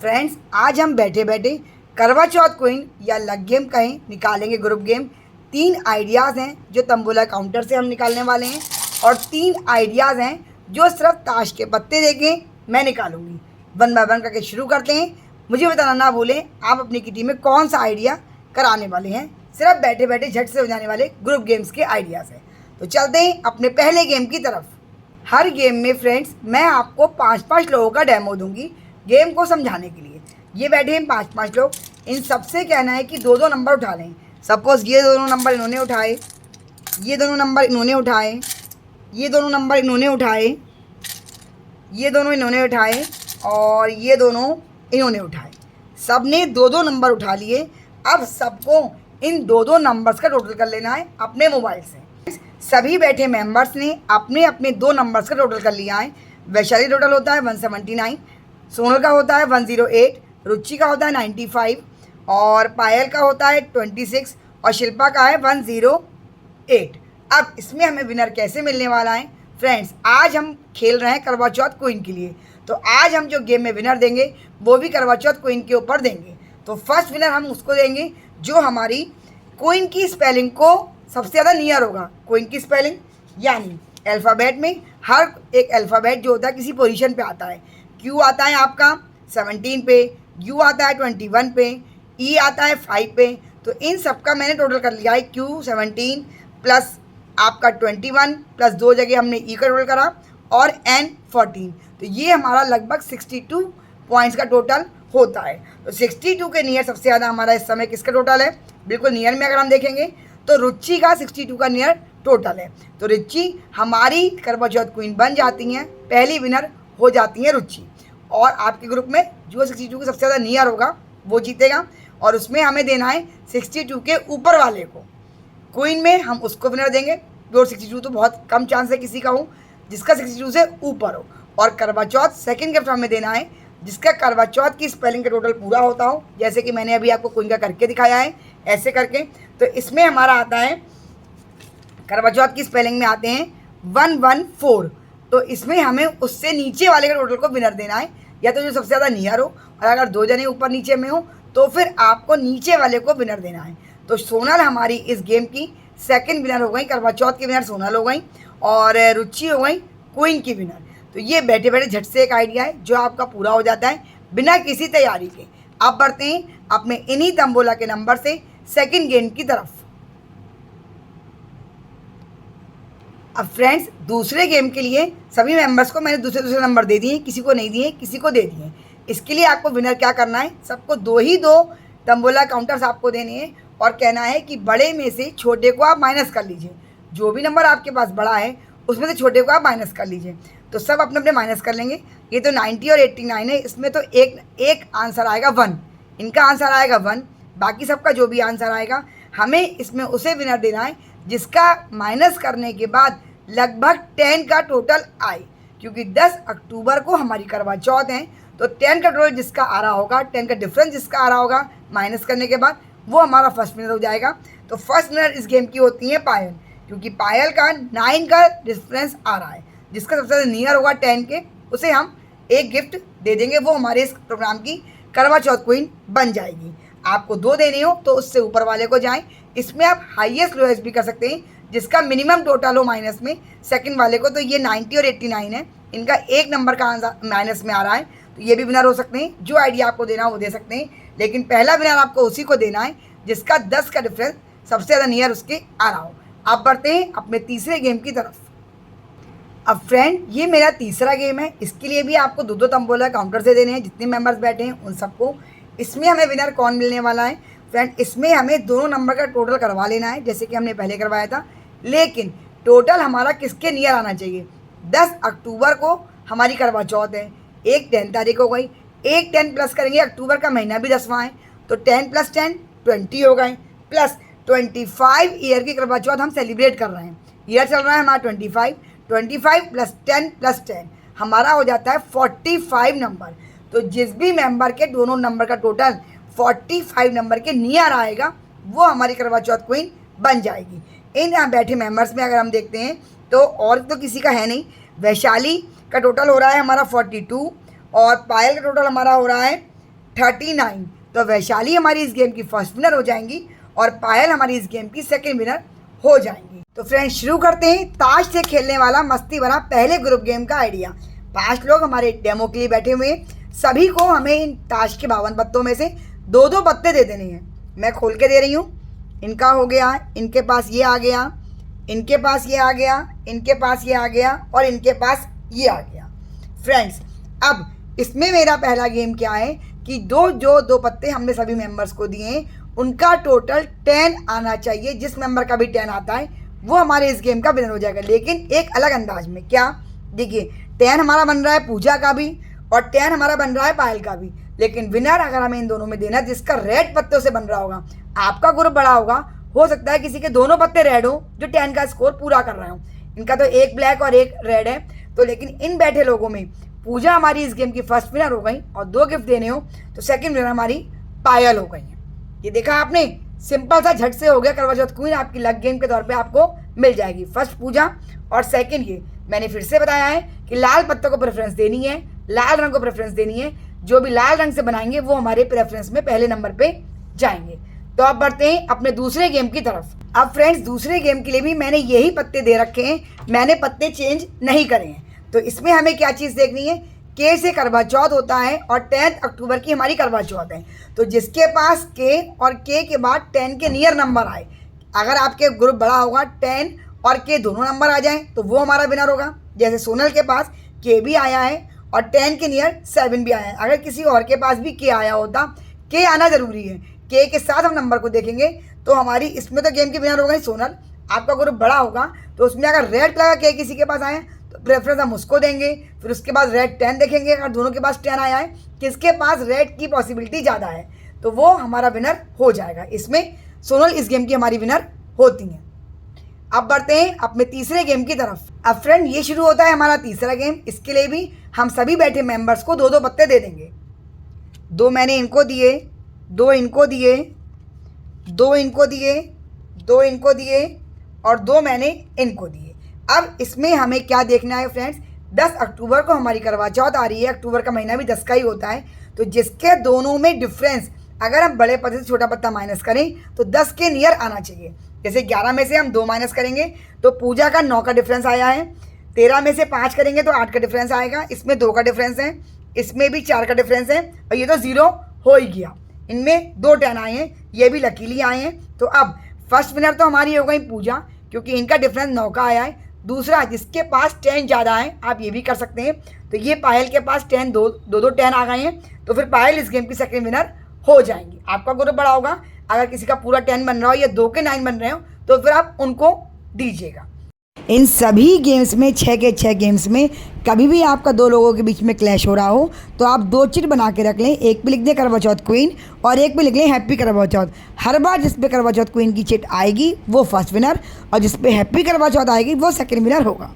Friends, आज हम बैठे बैठे करवा चौथ क्वीन या लक गेम कहें निकालेंगे ग्रुप गेम। 3 आइडियाज़ हैं जो तंबोला काउंटर से हम निकालने वाले हैं और 3 आइडियाज़ हैं जो सिर्फ ताश के पत्ते देके मैं निकालूंगी। वन बाय वन करके शुरू करते हैं। मुझे बताना ना भूलें आप अपनी किटी में कौन सा आइडिया कराने वाले हैं। सिर्फ बैठे बैठे झट से हो जाने वाले ग्रुप गेम्स के आइडियाज़ हैं। तो चलते हैं अपने पहले गेम की तरफ। हर गेम में फ्रेंड्स मैं आपको 5-5 लोगों का डेमो दूंगी गेम को समझाने के लिए। ये बैठे हैं 5-5 लोग, इन सबसे कहना है कि 2-2 नंबर उठा लें। सपोज़ ये दोनों नंबर इन्होंने उठाए, ये दोनों नंबर इन्होंने उठाए, ये दोनों नंबर इन्होंने उठाए, ये दोनों इन्होंने उठाए और ये दोनों इन्होंने उठाए। सब ने 2-2 नंबर उठा लिए। अब सबको इन 2-2 नंबर्स का टोटल कर लेना है अपने मोबाइल से। सभी बैठे मेंबर्स ने अपने अपने 2 नंबर्स का टोटल कर लिया है। वैशाली टोटल होता है 179, सोनल का होता है 108, रुचि का होता है 95 और पायल का होता है 26 और शिल्पा का है 108। अब इसमें हमें विनर कैसे मिलने वाला है फ्रेंड्स, आज हम खेल रहे हैं करवा चौथ क्वीन के लिए। तो आज हम जो गेम में विनर देंगे वो भी करवा चौथ क्वीन के ऊपर देंगे। तो फर्स्ट विनर हम उसको देंगे जो हमारी क्वीन की स्पेलिंग को सबसे ज़्यादा नियर होगा। क्वीन की स्पेलिंग यानी अल्फ़ाबेट में हर एक अल्फ़ाबेट जो होता है किसी पोजीशन पे आता है। क्यू आता है आपका 17 पे, यू आता है 21 पे, ई आता है 5 पे। तो इन सब का मैंने टोटल कर लिया है। क्यू 17 प्लस आपका 21 प्लस 2 जगह हमने ई का टोटल करा और एन 14। तो ये हमारा लगभग 62 पॉइंट्स का टोटल होता है। तो 62 के नियर सबसे ज़्यादा हमारा इस समय किसका टोटल है? बिल्कुल नियर में अगर हम देखेंगे तो रुचि का 62 का नियर टोटल है। तो रुचि हमारी करवा चौथ क्वीन बन जाती हैं, पहली विनर हो जाती हैं रुचि। और आपके ग्रुप में जो 62 के सबसे ज़्यादा नियर होगा वो जीतेगा और उसमें हमें देना है 62 के ऊपर वाले को। क्वीन में हम उसको विनर देंगे जो 62 तो बहुत कम चांस है किसी का हो जिसका 62 से ऊपर हो। और करवा चौथ सेकेंड गिफ्ट हमें देना है जिसका करवा चौथ की स्पेलिंग का टोटल पूरा होता हो, जैसे कि मैंने अभी आपको क्वीन का करके दिखाया है ऐसे करके। तो इसमें हमारा आता है करवा चौथ की स्पेलिंग में आते हैं 114। तो इसमें हमें उससे नीचे वाले के टोटल को विनर देना है, या तो जो सबसे ज़्यादा नियर हो, और अगर 2 जने ऊपर नीचे में हो तो फिर आपको नीचे वाले को विनर देना है। तो सोनल हमारी इस गेम की सेकंड विनर हो गई, करवा चौथ की विनर सोनल हो गई और रुचि हो गई क्वीन की विनर। तो ये बैठे बैठे झट से एक आइडिया है जो आपका पूरा हो जाता है बिना किसी तैयारी के। अब बढ़ते हैं अपने इन्हीं तंबोला के नंबर से सेकंड गेम की तरफ। अब फ्रेंड्स दूसरे गेम के लिए सभी मेंबर्स को मैंने दूसरे नंबर दे दिए, किसी को नहीं दिए, किसी को दे दिए। इसके लिए आपको विनर क्या करना है, सबको 2 तंबोला काउंटर्स आपको देने हैं और कहना है कि बड़े में से छोटे को आप माइनस कर लीजिए। जो भी नंबर आपके पास बड़ा है उसमें से छोटे को आप माइनस कर लीजिए। तो सब अपने अपने माइनस कर लेंगे। ये तो 90 और 89 है, इसमें तो एक आंसर आएगा 1, इनका आंसर आएगा 1, बाकी सबका जो भी आंसर आएगा हमें इसमें उसे विनर देना है जिसका माइनस करने के बाद लगभग 10 का टोटल आए। क्योंकि 10 अक्टूबर को हमारी करवा चौथ है, तो 10 का टोटल जिसका आ रहा होगा, 10 का डिफरेंस जिसका आ रहा होगा माइनस करने के बाद, वो हमारा फर्स्ट विनर हो जाएगा। तो फर्स्ट विनर इस गेम की होती है पायल, क्योंकि पायल का 9 का डिफरेंस आ रहा है। जिसका सबसे ज़्यादा नियर होगा 10 के, उसे हम एक गिफ्ट दे देंगे, वो हमारे इस प्रोग्राम की करवा चौथ क्वीन बन जाएगी। आपको 2 देने हो तो उससे ऊपर वाले को जाएं। इसमें आप हाईएस्ट लोएस्ट भी कर सकते हैं, जिसका मिनिमम टोटल हो माइनस में सेकंड वाले को। तो ये 90 और 89 है, इनका 1 नंबर का आंसर माइनस में आ रहा है, तो ये भी विनर हो सकते हैं। जो आइडिया आपको देना हो वो दे सकते हैं, लेकिन पहला विनर आपको उसी को देना है जिसका 10 का डिफरेंस सबसे ज़्यादा नियर उसके आ रहा हो। आप बढ़ते हैं अपने तीसरे गेम की तरफ। अब फ्रेंड ये मेरा तीसरा गेम है, इसके लिए भी आपको 2 तंबोला काउंटर से देने हैं जितने मेंबर्स बैठे हैं उन सबको। इसमें हमें विनर कौन मिलने वाला है फ्रेंड, इसमें हमें 2 नंबर का टोटल करवा लेना है जैसे कि हमने पहले करवाया था, लेकिन टोटल हमारा किसके नियर आना चाहिए। 10 अक्टूबर को हमारी करवा चौथ है, एक 10 तारीख हो गई, एक 10 प्लस करेंगे, अक्टूबर का महीना भी 10वां है, तो 10 + 10 20 हो गए, प्लस 25 ईयर की करवा चौथ हम सेलिब्रेट कर रहे हैं। ईयर चल रहा है हमारा 25 + 10 + 10 हमारा हो जाता है 45 नंबर। तो जिस भी मेंबर के दोनों नंबर का टोटल 45 नंबर के नियर आएगा वो हमारी करवा चौथ क्वीन बन जाएगी। इन यहाँ बैठे मेंबर्स में अगर हम देखते हैं तो और तो किसी का है नहीं। वैशाली का टोटल हो रहा है हमारा 42 और पायल का टोटल हमारा हो रहा है 39। तो वैशाली हमारी इस गेम की फर्स्ट विनर हो जाएंगी और पायल हमारी इस गेम की सेकंड विनर हो जाएंगी। तो फ्रेंड्स शुरू करते हैं ताश से खेलने वाला मस्ती भरा पहले ग्रुप गेम का आइडिया। 5 लोग हमारे डेमो के लिए बैठे हुए हैं। सभी को हमें इन ताश के 52 पत्तों में से 2-2 पत्ते दे देने हैं। मैं खोल के दे रही हूँ। इनका हो गया, इनके पास ये आ गया, इनके पास ये आ गया, इनके पास ये आ गया और इनके पास ये आ गया। फ्रेंड्स अब इसमें मेरा पहला गेम क्या है कि दो पत्ते हमने सभी मेंबर्स को दिए हैं, उनका टोटल 10 आना चाहिए। जिस मेंबर का भी 10 आता है वो हमारे इस गेम का विनर हो जाएगा, लेकिन एक अलग अंदाज में। क्या देखिए, 10 हमारा बन रहा है पूजा का भी और 10 हमारा बन रहा है पायल का भी, लेकिन विनर अगर हमें इन दोनों में देना जिसका रेड पत्तों से बन रहा होगा। आपका ग्रुप बड़ा होगा, हो सकता है किसी के दोनों पत्ते रेड हो जो 10 का स्कोर पूरा कर रहे हो। इनका तो एक ब्लैक और एक रेड है, तो लेकिन इन बैठे लोगों में पूजा हमारी इस गेम की फर्स्ट विनर हो गई और 2 गिफ्ट देने हो तो सेकंड विनर हमारी पायल हो गई है। ये देखा आपने, सिंपल सा झट से हो गया। करवा चौथ क्वीन आपकी लक गेम के तौर पे आपको मिल जाएगी। फर्स्ट पूजा और सेकंड ये मैंने फिर से बताया है कि लाल पत्तों को प्रेफरेंस देनी है, लाल रंग को प्रेफरेंस देनी है। जो भी लाल रंग से बनाएंगे वो हमारे प्रेफरेंस में पहले नंबर पे जाएंगे। तो अब बढ़ते हैं अपने दूसरे गेम की तरफ। अब फ्रेंड्स दूसरे गेम के लिए भी मैंने यही पत्ते दे रखे हैं, मैंने पत्ते चेंज नहीं करे हैं। तो इसमें हमें क्या चीज़ देखनी है, के से करवा चौथ होता है और 10 अक्टूबर की हमारी करवा चौथ है। तो जिसके पास के और के बाद 10 के नियर नंबर आए, अगर आपके ग्रुप बड़ा होगा 10 और के दोनों नंबर आ जाएं तो वो हमारा विनर होगा। जैसे सोनल के पास के भी आया है और 10 के नियर 7 भी आया है। अगर किसी और के पास भी के आया होता, के आना ज़रूरी है, के साथ हम नंबर को देखेंगे तो हमारी इसमें तो गेम की विनर होगा ही सोनल। आपका ग्रुप बड़ा होगा तो उसमें अगर रेड कलर का के किसी के पास आए तो प्रेफरेंस हम उसको देंगे। फिर उसके बाद रेड 10 देखेंगे, अगर दोनों के पास 10 आया है, किसके पास रेड की पॉसिबिलिटी ज़्यादा है तो वो हमारा विनर हो जाएगा। इसमें सोनल इस गेम की हमारी विनर होती हैं। अब बढ़ते हैं अपने तीसरे गेम की तरफ। अब फ्रेंड ये शुरू होता है हमारा तीसरा गेम। इसके लिए भी हम सभी बैठे मेंबर्स को 2-2 पत्ते दे देंगे। 2 मैंने इनको दिए, 2 इनको दिए, 2 इनको दिए, 2 इनको दिए और 2 मैंने इनको दिए। अब इसमें हमें क्या देखना है फ्रेंड्स, 10 अक्टूबर को हमारी करवा चौथ आ रही है। अक्टूबर का महीना भी 10 का ही होता है, तो जिसके दोनों में डिफरेंस अगर हम बड़े पत्ते से छोटा पत्ता माइनस करें तो 10 के नियर आना चाहिए। जैसे 11 में से हम 2 माइनस करेंगे तो पूजा का 9 का डिफरेंस आया है। 13 में से 5 करेंगे तो 8 का डिफरेंस आएगा। इसमें 2 का डिफरेंस है, इसमें भी 4 का डिफरेंस है और ये तो 0 हो ही गया। इनमें 2 10 आए हैं, ये भी लकीली आए हैं। तो अब फर्स्ट विनर तो हमारी हो गई पूजा, क्योंकि इनका डिफरेंस 9 का आया है। दूसरा जिसके पास 10 ज़्यादा है, आप ये भी कर सकते हैं, तो ये पायल के पास 10 दो 10 आ गए हैं, तो फिर पायल इस गेम की सेकंड विनर हो जाएंगी। आपका ग्रुप बड़ा होगा, अगर किसी का पूरा 10 बन रहा हो या 2 के 9 बन रहे हो तो फिर आप उनको दीजिएगा। इन सभी गेम्स में 6 के 6 गेम्स में कभी भी आपका 2 लोगों के बीच में क्लैश हो रहा हो तो आप 2 चिट बना के रख लें। एक पे लिख दें करवा चौथ क्वीन और एक पे लिख लें हैप्पी करवा चौथ। हर बार जिस पे करवा चौथ क्वीन की चिट आएगी वो फर्स्ट विनर और जिस पे हैप्पी करवा चौथ आएगी वो सेकंड विनर होगा।